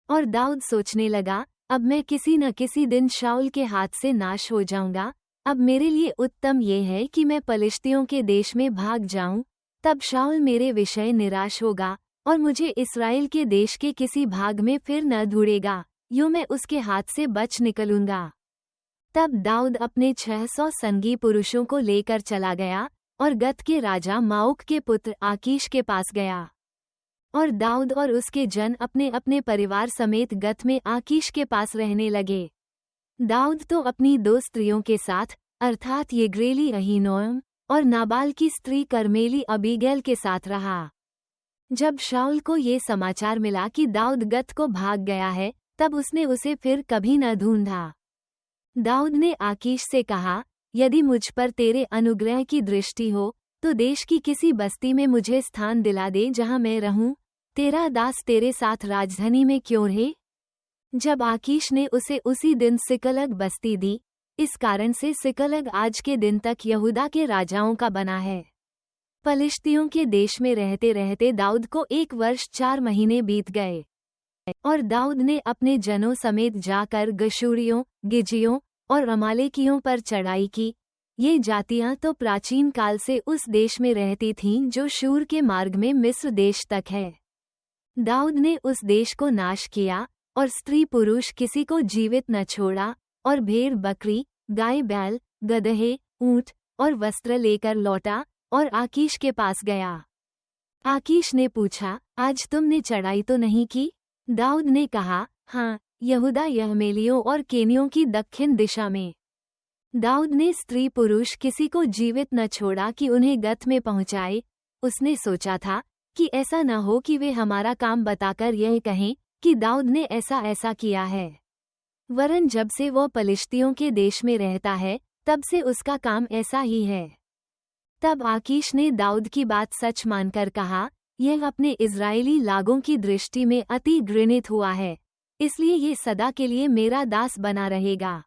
और दाऊद सोचने लगा, अब मैं किसी न किसी दिन शाऊल के हाथ से नाश हो जाऊंगा। अब मेरे लिए उत्तम ये है कि मैं पलिश्तियों के देश में भाग जाऊं, तब शाऊल मेरे विषय निराश होगा और मुझे इस्राएल के देश के किसी भाग में फिर न ढूंढेगा, यूं मैं उसके हाथ से बच निकलूंगा। तब दाऊद अपने 600 संगी पुरुषों को लेकर चला गया और गत के राजा माओक के पुत्र आकीश के पास गया। और दाऊद और उसके जन अपने अपने परिवार समेत गत में आकीश के पास रहने लगे। दाऊद तो अपनी 2 स्त्रियों के साथ अर्थात येग्रेली अहीनोअम और नाबाल की स्त्री कर्मेली अबीगैल के साथ रहा। जब शाऊल को ये समाचार मिला कि दाऊद गत को भाग गया है, तब उसने उसे फिर कभी न ढूंढा। दाऊद ने आकीश से कहा, यदि मुझ पर तेरे अनुग्रह की दृष्टि हो तो देश की किसी बस्ती में मुझे स्थान दिला दे जहां मैं रहूं, तेरा दास तेरे साथ राजधानी में क्यों रहे। जब आकीश ने उसे उसी दिन सिकलग बस्ती दी, इस कारण से सिकलग आज के दिन तक यहूदा के राजाओं का बना है। पलिश्तियों के देश में रहते रहते दाऊद को 1 वर्ष 4 महीने बीत गए और दाऊद ने अपने जनों समेत जाकर गशूरियों, गिजियों और अमालेकियों पर चढ़ाई की। ये जातियां तो प्राचीन काल से उस देश में रहती थीं जो शूर के मार्ग में मिस्र देश तक है। दाऊद ने उस देश को नाश किया और स्त्री पुरुष किसी को जीवित न छोड़ा और भेड़ बकरी, गाय बैल, गदहे, ऊंट और वस्त्र लेकर लौटा और आकीश के पास गया। आकीश ने पूछा, आज तुमने चढ़ाई तो नहीं की? दाऊद ने कहा, हाँ, यहूदा यहमेलियों और केनियों की दक्षिण दिशा में। दाऊद ने स्त्री पुरुष किसी को जीवित न छोड़ा कि उन्हें गत में पहुंचाए। उसने सोचा था कि ऐसा न हो कि वे हमारा काम बताकर यह कहें कि दाऊद ने ऐसा ऐसा किया है। वरन जब से वो पलिश्तियों के देश में रहता है, तब से उसका काम ऐसा ही है। तब आकीश ने दाऊद की बात सच मानकर कहा, यह अपने इज़राइली लागों की दृष्टि में अति घृणित हुआ है, इसलिए ये सदा के लिए मेरा दास बना रहेगा।